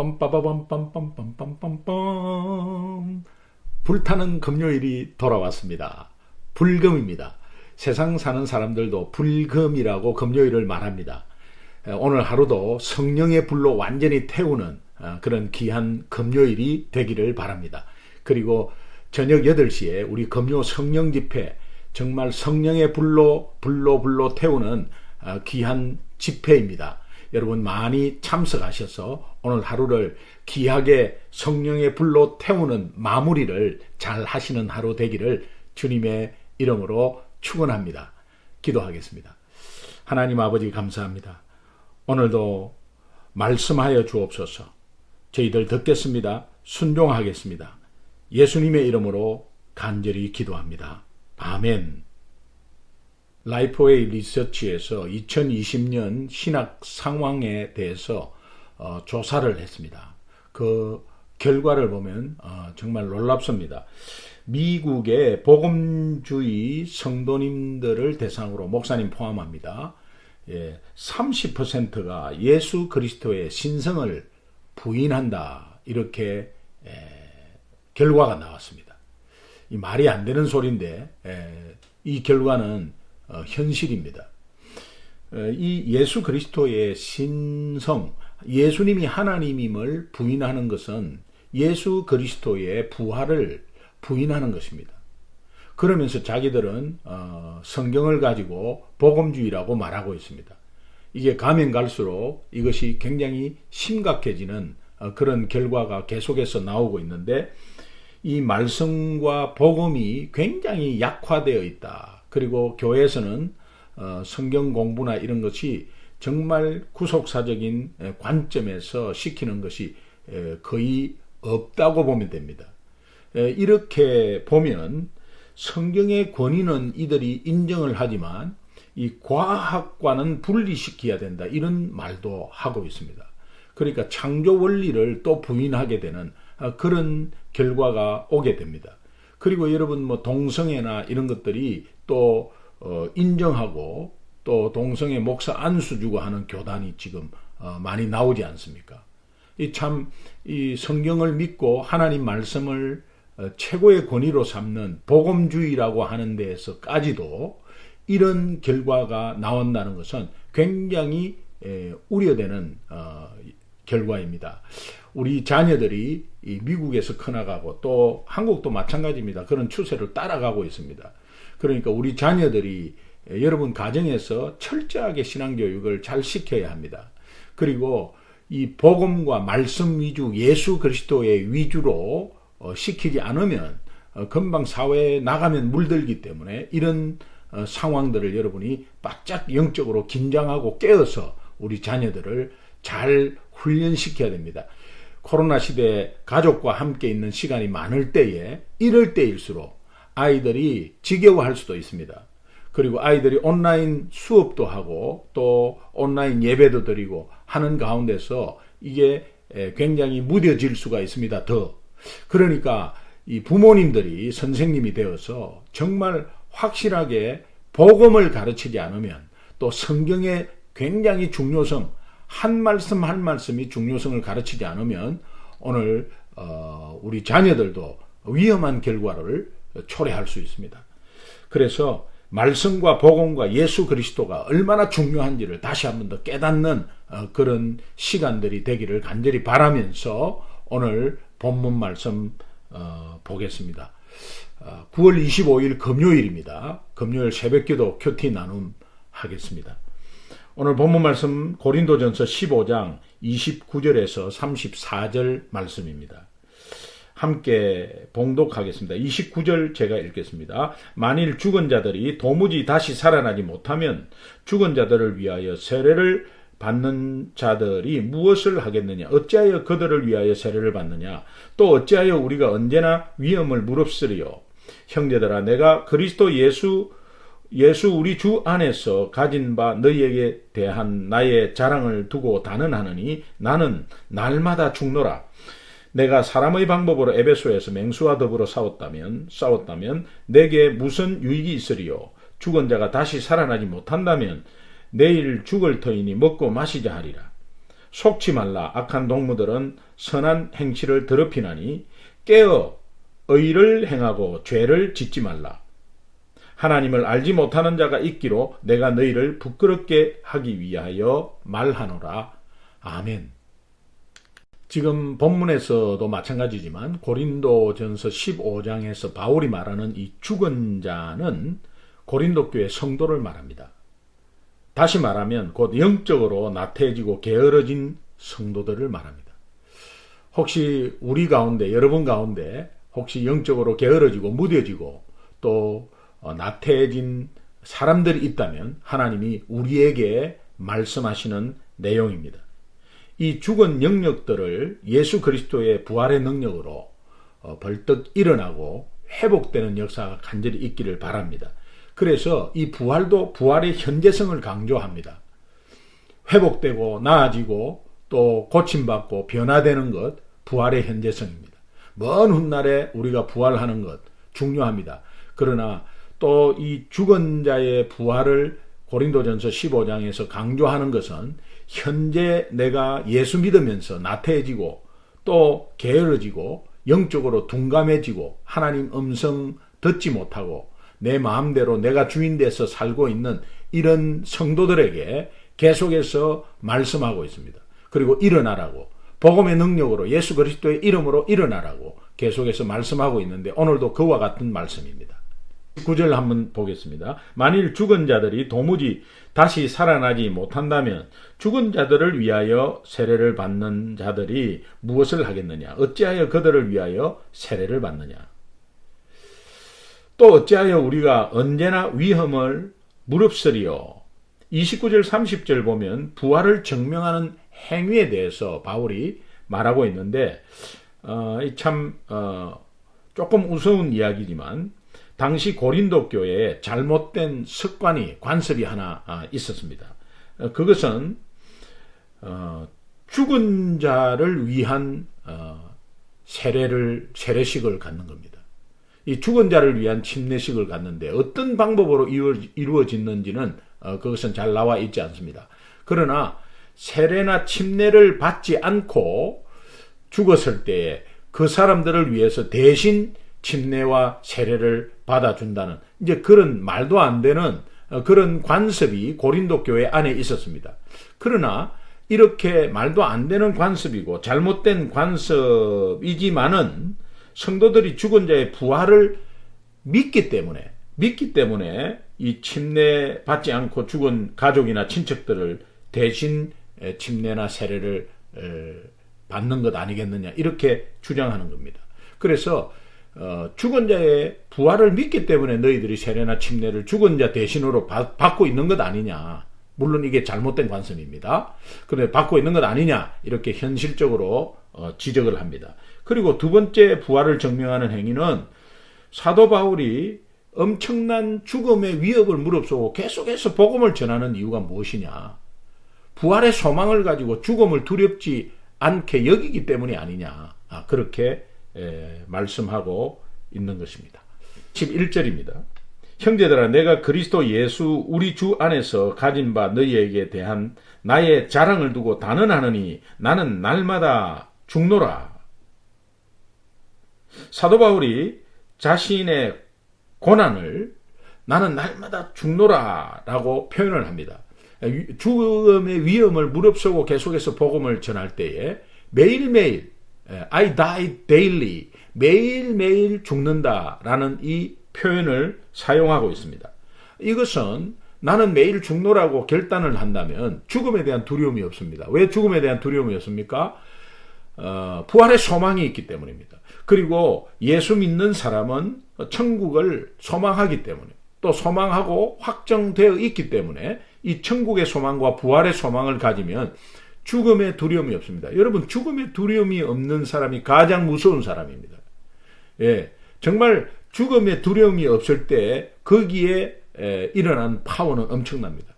빰빠바밤빰빰빰빰빰빰. 불타는 금요일이 돌아왔습니다. 불금입니다. 세상 사는 사람들도 불금이라고 금요일을 말합니다. 오늘 하루도 성령의 불로 완전히 태우는 그런 귀한 금요일이 되기를 바랍니다. 그리고 저녁 8시에 우리 금요 성령 집회, 정말 성령의 불로 태우는 귀한 집회입니다. 여러분 많이 참석하셔서 오늘 하루를 귀하게 성령의 불로 태우는 마무리를 잘 하시는 하루 되기를 주님의 이름으로 축원합니다. 기도하겠습니다. 하나님 아버지 감사합니다. 오늘도 말씀하여 주옵소서. 저희들 듣겠습니다. 순종하겠습니다. 예수님의 이름으로 간절히 기도합니다. 아멘. 라이프웨이 리서치에서 2020년 신학 상황에 대해서 조사를 했습니다. 그 결과를 보면 정말 놀랍습니다. 미국의 복음주의 성도님들을 대상으로, 목사님 포함합니다. 30%가 예수 그리스도의 신성을 부인한다, 이렇게 결과가 나왔습니다. 이 말이 안 되는 소리인데 이 결과는 현실입니다. 이 예수 그리스도의 신성, 예수님이 하나님임을 부인하는 것은 예수 그리스도의 부활을 부인하는 것입니다. 그러면서 자기들은 성경을 가지고 복음주의라고 말하고 있습니다. 이게 가면 갈수록 이것이 굉장히 심각해지는 그런 결과가 계속해서 나오고 있는데, 이 말씀과 복음이 굉장히 약화되어 있다. 그리고 교회에서는 성경 공부나 이런 것이 정말 구속사적인 관점에서 시키는 것이 거의 없다고 보면 됩니다. 이렇게 보면 성경의 권위는 이들이 인정을 하지만 이 과학과는 분리시켜야 된다, 이런 말도 하고 있습니다. 그러니까 창조 원리를 또 부인하게 되는 그런 결과가 오게 됩니다. 그리고 여러분 동성애나 이런 것들이 또 인정하고, 또 동성애 목사 안수 주고 하는 교단이 지금 많이 나오지 않습니까? 이 성경을 믿고 하나님 말씀을 최고의 권위로 삼는 복음주의라고 하는 데에서까지도 이런 결과가 나온다는 것은 굉장히 우려되는 결과입니다. 우리 자녀들이 미국에서 커나가고 또 한국도 마찬가지입니다. 그런 추세를 따라가고 있습니다. 그러니까 우리 자녀들이 여러분 가정에서 철저하게 신앙교육을 잘 시켜야 합니다. 그리고 이 복음과 말씀 위주, 예수 그리스도의 위주로 시키지 않으면 금방 사회에 나가면 물들기 때문에 이런 상황들을 여러분이 바짝 영적으로 긴장하고 깨어서 우리 자녀들을 잘 훈련시켜야 됩니다. 코로나 시대에 가족과 함께 있는 시간이 많을 때에, 이럴 때일수록 아이들이 지겨워할 수도 있습니다. 그리고 아이들이 온라인 수업도 하고 또 온라인 예배도 드리고 하는 가운데서 이게 굉장히 무뎌질 수가 있습니다. 그러니까 이 부모님들이 선생님이 되어서 정말 확실하게 복음을 가르치지 않으면, 또 성경의 굉장히 중요성, 한 말씀 한 말씀이 중요성을 가르치지 않으면 오늘 우리 자녀들도 위험한 결과를 초래할 수 있습니다. 그래서 말씀과 복음과 예수 그리스도가 얼마나 중요한지를 다시 한 번 더 깨닫는 그런 시간들이 되기를 간절히 바라면서 오늘 본문 말씀 보겠습니다. 9월 25일 금요일입니다. 금요일 새벽기도 큐티 나눔 하겠습니다. 오늘 본문 말씀 고린도전서 15장 29절에서 34절 말씀입니다. 함께 봉독하겠습니다. 29절 제가 읽겠습니다. 만일 죽은 자들이 도무지 다시 살아나지 못하면 죽은 자들을 위하여 세례를 받는 자들이 무엇을 하겠느냐? 어찌하여 그들을 위하여 세례를 받느냐? 또 어찌하여 우리가 언제나 위험을 무릅쓰리요? 형제들아, 내가 그리스도 예수 우리 주 안에서 가진 바 너희에게 대한 나의 자랑을 두고 단언하느니 나는 날마다 죽노라. 내가 사람의 방법으로 에베소에서 맹수와 더불어 싸웠다면 내게 무슨 유익이 있으리요? 죽은 자가 다시 살아나지 못한다면 내일 죽을 터이니 먹고 마시자 하리라. 속지 말라. 악한 동무들은 선한 행실을 더럽히나니 깨어 의를 행하고 죄를 짓지 말라. 하나님을 알지 못하는 자가 있기로 내가 너희를 부끄럽게 하기 위하여 말하노라. 아멘. 지금 본문에서도 마찬가지지만 고린도전서 15장에서 바울이 말하는 이 죽은 자는 고린도 교회 성도를 말합니다. 다시 말하면 곧 영적으로 나태해지고 게으러진 성도들을 말합니다. 혹시 우리 가운데, 여러분 가운데 혹시 영적으로 게으러지고 무뎌지고 또 나태해진 사람들이 있다면 하나님이 우리에게 말씀하시는 내용입니다. 이 죽은 영역들을 예수 그리스도의 부활의 능력으로 벌떡 일어나고 회복되는 역사가 간절히 있기를 바랍니다. 그래서 이 부활도 부활의 현재성을 강조합니다. 회복되고 나아지고 또 고침받고 변화되는 것, 부활의 현재성입니다. 먼 훗날에 우리가 부활하는 것 중요합니다. 그러나 또 이 죽은 자의 부활을 고린도전서 15장에서 강조하는 것은 현재 내가 예수 믿으면서 나태해지고 또 게으러지고 영적으로 둔감해지고 하나님 음성 듣지 못하고 내 마음대로 내가 주인 돼서 살고 있는 이런 성도들에게 계속해서 말씀하고 있습니다. 그리고 일어나라고, 복음의 능력으로 예수 그리스도의 이름으로 일어나라고 계속해서 말씀하고 있는데 오늘도 그와 같은 말씀입니다. 9절 한번 보겠습니다. 만일 죽은 자들이 도무지 다시 살아나지 못한다면 죽은 자들을 위하여 세례를 받는 자들이 무엇을 하겠느냐? 어찌하여 그들을 위하여 세례를 받느냐? 또 어찌하여 우리가 언제나 위험을 무릅쓰리요? 29절 30절 보면 부활을 증명하는 행위에 대해서 바울이 말하고 있는데 조금 우스운 이야기지만 당시 고린도 교회에 잘못된 습관이 관습이 하나 있었습니다. 그것은 죽은 자를 위한 세례식을 갖는 겁니다. 이 죽은 자를 위한 침례식을 갖는데 어떤 방법으로 이루어지는지는 그것은 잘 나와 있지 않습니다. 그러나 세례나 침례를 받지 않고 죽었을 때에 그 사람들을 위해서 대신 침례와 세례를 받아준다는 이제 그런 말도 안 되는 그런 관습이 고린도 교회 안에 있었습니다. 그러나 이렇게 말도 안 되는 관습이고 잘못된 관습이지만은 성도들이 죽은 자의 부활을 믿기 때문에 이 침례 받지 않고 죽은 가족이나 친척들을 대신 침례나 세례를 받는 것 아니겠느냐 이렇게 주장하는 겁니다. 그래서 죽은 자의 부활을 믿기 때문에 너희들이 세례나 침례를 죽은 자 대신으로 받고 있는 것 아니냐. 물론 이게 잘못된 관습입니다. 그런데 받고 있는 것 아니냐 이렇게 현실적으로 지적을 합니다. 그리고 두 번째 부활을 증명하는 행위는 사도 바울이 엄청난 죽음의 위협을 무릅쓰고 계속해서 복음을 전하는 이유가 무엇이냐. 부활의 소망을 가지고 죽음을 두렵지 않게 여기기 때문이 아니냐. 그렇게 말씀하고 있는 것입니다. 11절입니다. 형제들아 내가 그리스도 예수 우리 주 안에서 가진 바 너희에게 대한 나의 자랑을 두고 단언하느니 나는 날마다 죽노라. 사도 바울이 자신의 고난을 나는 날마다 죽노라 라고 표현을 합니다. 죽음의 위험을 무릅쓰고 계속해서 복음을 전할 때에 매일매일 I die daily 매일매일 죽는다라는 이 표현을 사용하고 있습니다. 이것은 나는 매일 죽노라고 결단을 한다면 죽음에 대한 두려움이 없습니다. 왜 죽음에 대한 두려움이 없습니까? 부활의 소망이 있기 때문입니다. 그리고 예수 믿는 사람은 천국을 소망하기 때문에 또 소망하고 확정되어 있기 때문에 이 천국의 소망과 부활의 소망을 가지면 죽음의 두려움이 없습니다. 여러분 죽음의 두려움이 없는 사람이 가장 무서운 사람입니다. 예, 정말 죽음의 두려움이 없을 때 거기에 일어난 파워는 엄청납니다.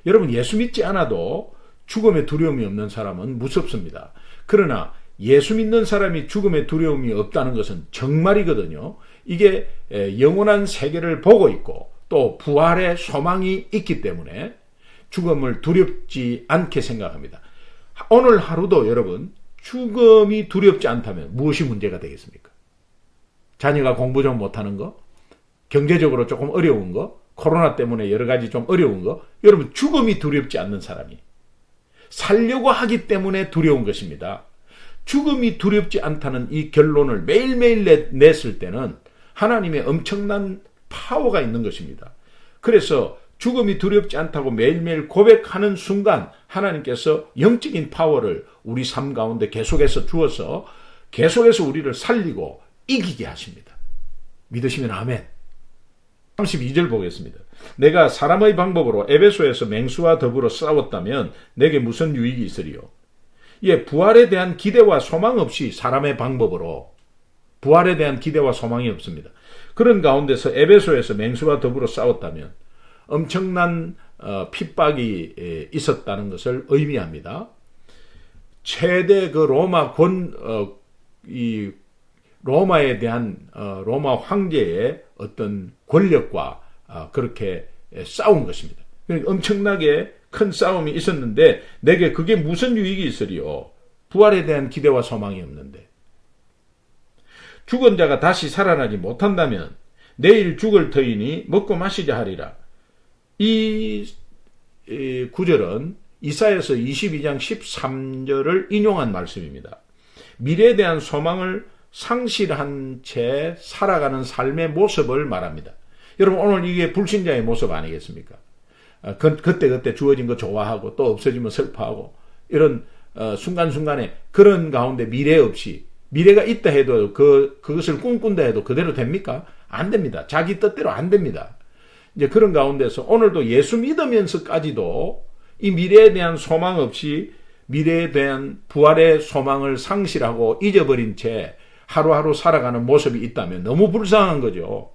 여러분 예수 믿지 않아도 죽음의 두려움이 없는 사람은 무섭습니다. 그러나 예수 믿는 사람이 죽음의 두려움이 없다는 것은 정말이거든요. 이게 영원한 세계를 보고 있고 또 부활의 소망이 있기 때문에 죽음을 두렵지 않게 생각합니다. 오늘 하루도 여러분 죽음이 두렵지 않다면 무엇이 문제가 되겠습니까? 자녀가 공부 좀 못하는 거, 경제적으로 조금 어려운 거, 코로나 때문에 여러 가지 좀 어려운 거, 여러분 죽음이 두렵지 않는 사람이 살려고 하기 때문에 두려운 것입니다. 죽음이 두렵지 않다는 이 결론을 매일매일 냈을 때는 하나님의 엄청난 파워가 있는 것입니다. 그래서 죽음이 두렵지 않다고 매일매일 고백하는 순간 하나님께서 영적인 파워를 우리 삶 가운데 계속해서 주어서 계속해서 우리를 살리고 이기게 하십니다. 믿으시면 아멘. 32절 보겠습니다. 내가 사람의 방법으로 에베소에서 맹수와 더불어 싸웠다면 내게 무슨 유익이 있으리요? 예, 부활에 대한 기대와 소망 없이 사람의 방법으로 부활에 대한 기대와 소망이 없습니다. 그런 가운데서 에베소에서 맹수와 더불어 싸웠다면 엄청난 핍박이 있었다는 것을 의미합니다. 최대 그 로마에 대한 로마 황제의 어떤 권력과 그렇게 싸운 것입니다. 그러니까 엄청나게 큰 싸움이 있었는데 내게 그게 무슨 유익이 있으리요? 부활에 대한 기대와 소망이 없는데. 죽은 자가 다시 살아나지 못한다면 내일 죽을 터이니 먹고 마시자 하리라. 이 구절은 이사야서 22장 13절을 인용한 말씀입니다. 미래에 대한 소망을 상실한 채 살아가는 삶의 모습을 말합니다. 여러분 오늘 이게 불신자의 모습 아니겠습니까? 그때 주어진 거 좋아하고 또 없어지면 슬퍼하고 이런 순간순간에 그런 가운데 미래 없이 미래가 있다 해도 그것을 꿈꾼다 해도 그대로 됩니까? 안 됩니다. 자기 뜻대로 안 됩니다. 이제 그런 가운데서 오늘도 예수 믿으면서까지도 이 미래에 대한 소망 없이 미래에 대한 부활의 소망을 상실하고 잊어버린 채 하루하루 살아가는 모습이 있다면 너무 불쌍한 거죠.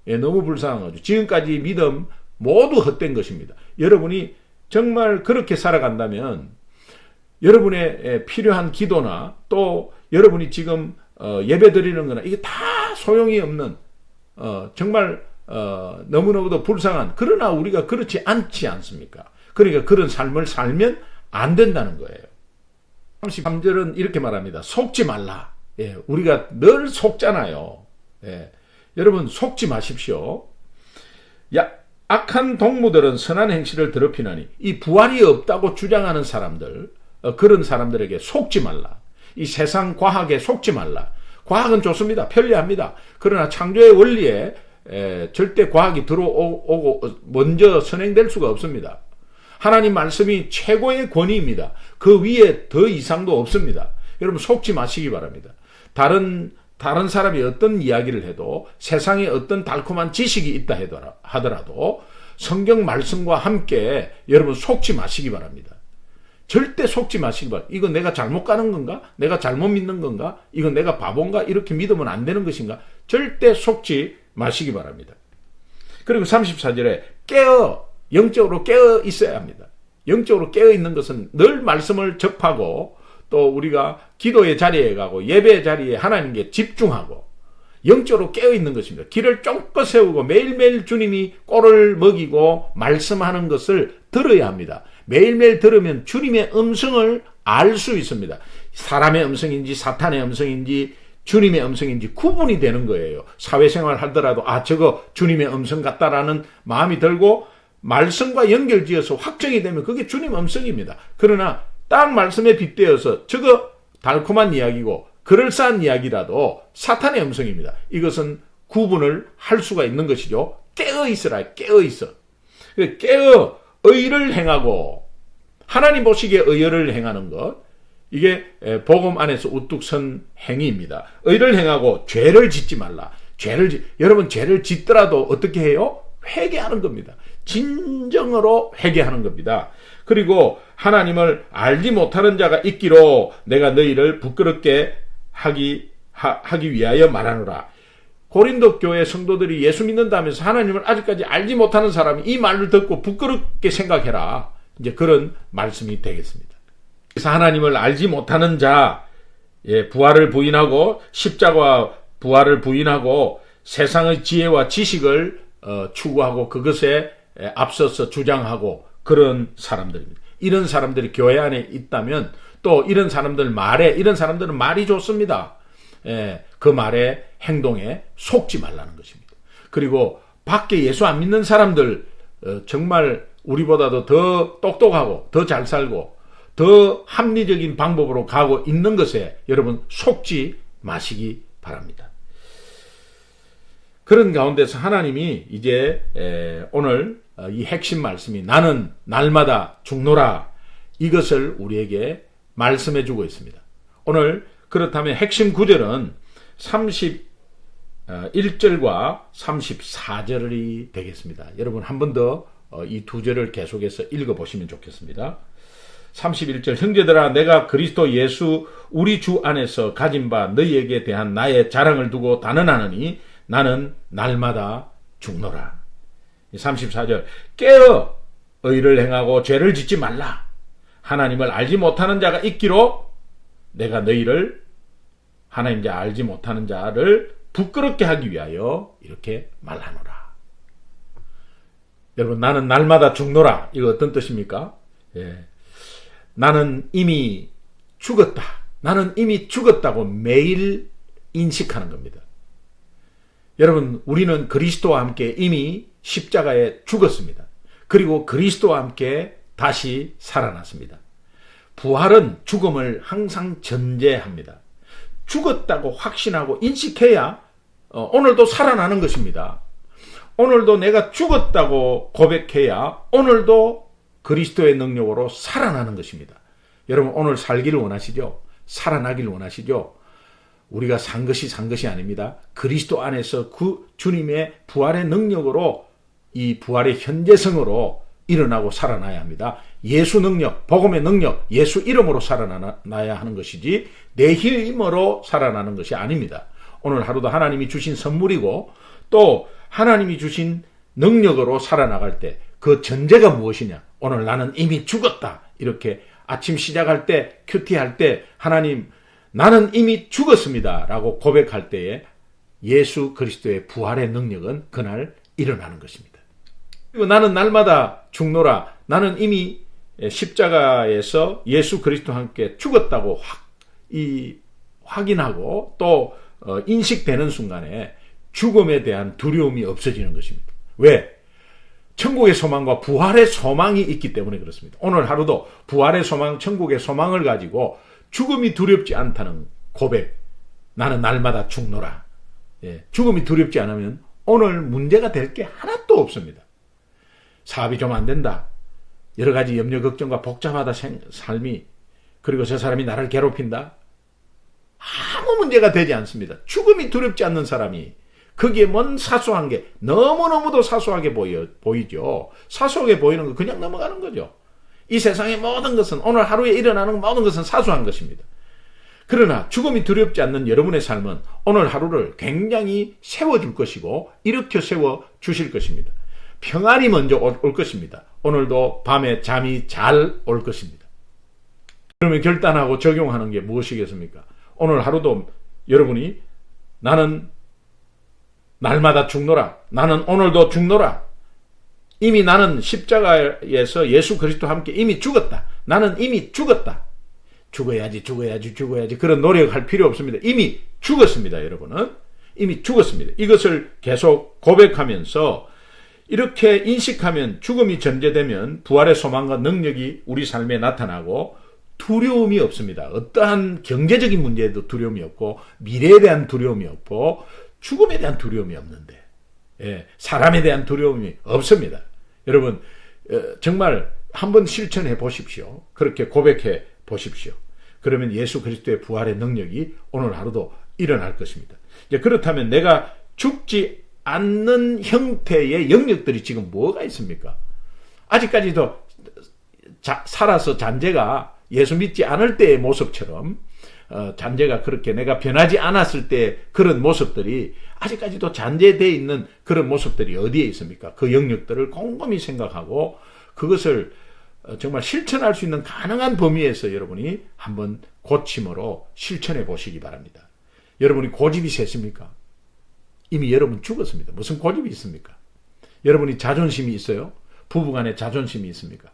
예, 너무 불쌍한 거죠. 지금까지 믿음 모두 헛된 것입니다. 여러분이 정말 그렇게 살아간다면 여러분의 필요한 기도나 또 여러분이 지금 예배 드리는 거나 이게 다 소용이 없는 정말 너무너무도 불쌍한 그러나 우리가 그렇지 않지 않습니까? 그러니까 그런 삶을 살면 안 된다는 거예요. 33절은 이렇게 말합니다. 속지 말라. 예, 우리가 늘 속잖아요. 예, 여러분 속지 마십시오. 악한 동무들은 선한 행실을 더럽히나니 이 부활이 없다고 주장하는 사람들 그런 사람들에게 속지 말라. 이 세상 과학에 속지 말라. 과학은 좋습니다. 편리합니다. 그러나 창조의 원리에 절대 과학이 들어오고 먼저 선행될 수가 없습니다. 하나님 말씀이 최고의 권위입니다. 그 위에 더 이상도 없습니다. 여러분 속지 마시기 바랍니다. 다른 사람이 어떤 이야기를 해도 세상에 어떤 달콤한 지식이 있다 하더라도 성경 말씀과 함께 여러분 속지 마시기 바랍니다. 절대 속지 마시기 바랍니다. 이거 내가 잘못 가는 건가? 내가 잘못 믿는 건가? 이거 내가 바본가? 이렇게 믿으면 안 되는 것인가? 절대 속지 마시기 바랍니다. 그리고 34절에 영적으로 깨어 있어야 합니다. 영적으로 깨어 있는 것은 늘 말씀을 접하고 또 우리가 기도의 자리에 가고 예배의 자리에 하나님께 집중하고 영적으로 깨어 있는 것입니다. 길을 쫑긋 세우고 매일매일 주님이 꼴을 먹이고 말씀하는 것을 들어야 합니다. 매일매일 들으면 주님의 음성을 알 수 있습니다. 사람의 음성인지 사탄의 음성인지 주님의 음성인지 구분이 되는 거예요. 사회생활 하더라도 저거 주님의 음성 같다라는 마음이 들고 말씀과 연결지어서 확정이 되면 그게 주님 음성입니다. 그러나 딱 말씀에 빗대어서 저거 달콤한 이야기고 그럴싸한 이야기라도 사탄의 음성입니다. 이것은 구분을 할 수가 있는 것이죠. 깨어있어라. 깨어있어. 깨어 의를 행하고 하나님 보시기에 의를 행하는 것 이게 복음 안에서 우뚝 선 행위입니다. 의를 행하고 죄를 짓지 말라. 여러분 죄를 짓더라도 어떻게 해요? 회개하는 겁니다. 진정으로 회개하는 겁니다. 그리고 하나님을 알지 못하는 자가 있기로 내가 너희를 부끄럽게 하기 위하여 말하노라. 고린도 교회 성도들이 예수 믿는다면서 하나님을 아직까지 알지 못하는 사람이 이 말을 듣고 부끄럽게 생각해라. 이제 그런 말씀이 되겠습니다. 그래서 하나님을 알지 못하는 자, 부활을 부인하고 십자가와 부활을 부인하고 세상의 지혜와 지식을 추구하고 그것에 앞서서 주장하고 그런 사람들입니다. 이런 사람들이 교회 안에 있다면 또 이런 사람들 말에, 이런 사람들은 말이 좋습니다. 그 말에, 행동에 속지 말라는 것입니다. 그리고 밖에 예수 안 믿는 사람들, 정말 우리보다도 더 똑똑하고 더 잘 살고 더 합리적인 방법으로 가고 있는 것에 여러분 속지 마시기 바랍니다. 그런 가운데서 하나님이 이제 오늘 이 핵심 말씀이 나는 날마다 죽노라, 이것을 우리에게 말씀해 주고 있습니다. 오늘 그렇다면 핵심 구절은 31절과 34절이 되겠습니다. 여러분 한 번 더 이 두 절을 계속해서 읽어보시면 좋겠습니다. 31절, 형제들아 내가 그리스도 예수 우리 주 안에서 가진 바 너희에게 대한 나의 자랑을 두고 단언하느니 나는 날마다 죽노라. 34절, 깨어 의를 행하고 죄를 짓지 말라. 하나님을 알지 못하는 자가 있기로 내가 너희를 하나님 자 알지 못하는 자를 부끄럽게 하기 위하여 이렇게 말하노라. 여러분 나는 날마다 죽노라, 이거 어떤 뜻입니까? 나는 이미 죽었다. 나는 이미 죽었다고 매일 인식하는 겁니다. 여러분 우리는 그리스도와 함께 이미 십자가에 죽었습니다. 그리고 그리스도와 함께 다시 살아났습니다. 부활은 죽음을 항상 전제합니다. 죽었다고 확신하고 인식해야 오늘도 살아나는 것입니다. 오늘도 내가 죽었다고 고백해야 오늘도 그리스도의 능력으로 살아나는 것입니다. 여러분 오늘 살기를 원하시죠? 살아나기를 원하시죠? 우리가 산 것이 아닙니다. 그리스도 안에서 그 주님의 부활의 능력으로, 이 부활의 현재성으로 일어나고 살아나야 합니다. 예수 능력, 복음의 능력, 예수 이름으로 살아나야 하는 것이지 내 힘으로 살아나는 것이 아닙니다. 오늘 하루도 하나님이 주신 선물이고 또 하나님이 주신 능력으로 살아나갈 때 그 전제가 무엇이냐? 오늘 나는 이미 죽었다. 이렇게 아침 시작할 때, 큐티할 때 하나님 나는 이미 죽었습니다 라고 고백할 때에 예수 그리스도의 부활의 능력은 그날 일어나는 것입니다. 그리고 나는 날마다 죽노라. 나는 이미 십자가에서 예수 그리스도와 함께 죽었다고 확인하고 또 인식되는 순간에 죽음에 대한 두려움이 없어지는 것입니다. 왜? 천국의 소망과 부활의 소망이 있기 때문에 그렇습니다. 오늘 하루도 부활의 소망, 천국의 소망을 가지고 죽음이 두렵지 않다는 고백, 나는 날마다 죽노라. 죽음이 두렵지 않으면 오늘 문제가 될 게 하나도 없습니다. 사업이 좀 안 된다. 여러 가지 염려, 걱정과 복잡하다 삶이, 그리고 저 사람이 나를 괴롭힌다. 아무 문제가 되지 않습니다. 죽음이 두렵지 않는 사람이 거기에 뭔 사소한 게 너무너무도 사소하게 보이죠. 사소하게 보이는 거 그냥 넘어가는 거죠. 이 세상의 모든 것은, 오늘 하루에 일어나는 모든 것은 사소한 것입니다. 그러나 죽음이 두렵지 않는 여러분의 삶은 오늘 하루를 굉장히 세워줄 것이고 일으켜 세워주실 것입니다. 평안이 먼저 올 것입니다. 오늘도 밤에 잠이 잘 올 것입니다. 그러면 결단하고 적용하는 게 무엇이겠습니까? 오늘 하루도 여러분이 나는 날마다 죽노라. 나는 오늘도 죽노라. 이미 나는 십자가에서 예수 그리스도와 함께 이미 죽었다. 나는 이미 죽었다. 죽어야지. 그런 노력할 필요 없습니다. 이미 죽었습니다, 여러분은. 이미 죽었습니다. 이것을 계속 고백하면서 이렇게 인식하면, 죽음이 전제되면 부활의 소망과 능력이 우리 삶에 나타나고 두려움이 없습니다. 어떠한 경제적인 문제에도 두려움이 없고 미래에 대한 두려움이 없고 죽음에 대한 두려움이 없는데, 사람에 대한 두려움이 없습니다. 여러분 정말 한번 실천해 보십시오. 그렇게 고백해 보십시오. 그러면 예수 그리스도의 부활의 능력이 오늘 하루도 일어날 것입니다. 이제 그렇다면 내가 죽지 않는 형태의 영역들이 지금 뭐가 있습니까? 아직까지도 살아서 잔재가 예수 믿지 않을 때의 모습처럼 잔재가 그렇게 내가 변하지 않았을 때 그런 모습들이 아직까지도 잔재되어 있는 그런 모습들이 어디에 있습니까? 그 영역들을 곰곰이 생각하고 그것을 정말 실천할 수 있는 가능한 범위에서 여러분이 한번 고침으로 실천해 보시기 바랍니다. 여러분이 고집이 세십니까? 이미 여러분 죽었습니다. 무슨 고집이 있습니까? 여러분이 자존심이 있어요? 부부간에 자존심이 있습니까?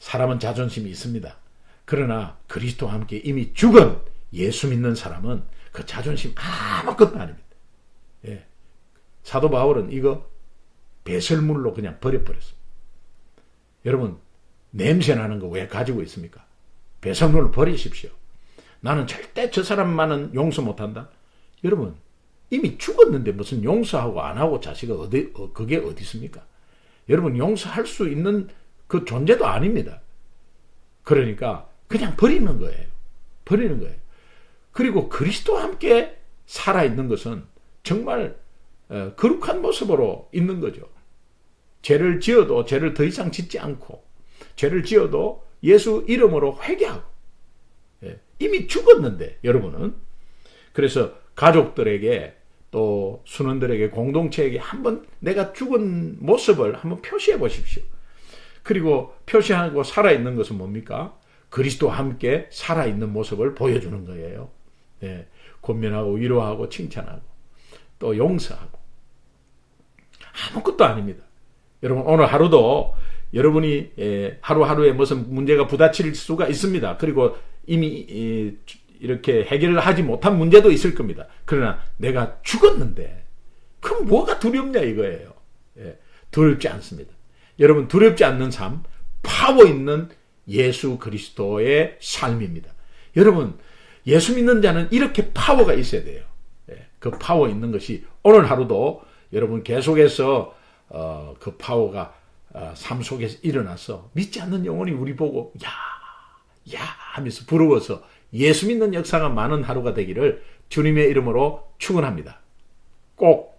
사람은 자존심이 있습니다. 그러나 그리스도와 함께 이미 죽은 예수 믿는 사람은 그 자존심 아무것도 아닙니다. 예. 사도 바울은 이거 배설물로 그냥 버려버렸습니다. 여러분, 냄새나는 거 왜 가지고 있습니까? 배설물을 버리십시오. 나는 절대 저 사람만은 용서 못한다. 여러분, 이미 죽었는데 무슨 용서하고 안 하고 자식은 그게 어디 있습니까? 여러분, 용서할 수 있는 그 존재도 아닙니다. 그러니까 그냥 버리는 거예요. 버리는 거예요. 그리고 그리스도와 함께 살아있는 것은 정말 거룩한 모습으로 있는 거죠. 죄를 지어도 죄를 더 이상 짓지 않고, 죄를 지어도 예수 이름으로 회개하고, 이미 죽었는데 여러분은. 그래서 가족들에게 또 순원들에게 공동체에게 한번 내가 죽은 모습을 한번 표시해 보십시오. 그리고 표시하고 살아있는 것은 뭡니까? 그리스도와 함께 살아있는 모습을 보여주는 거예요. 권면하고 위로하고 칭찬하고 또 용서하고. 아무것도 아닙니다. 여러분, 오늘 하루도 여러분이 하루하루에 무슨 문제가 부딪힐 수가 있습니다. 그리고 이미 이렇게 해결을 하지 못한 문제도 있을 겁니다. 그러나 내가 죽었는데 그럼 뭐가 두렵냐 이거예요. 두렵지 않습니다. 여러분, 두렵지 않는 삶, 파워 있는 예수 그리스도의 삶입니다. 여러분, 예수 믿는 자는 이렇게 파워가 있어야 돼요. 그 파워 있는 것이 오늘 하루도 여러분 계속해서 그 파워가 삶 속에서 일어나서 믿지 않는 영혼이 우리 보고 야 하면서 부러워서 예수 믿는 역사가 많은 하루가 되기를 주님의 이름으로 축원합니다. 꼭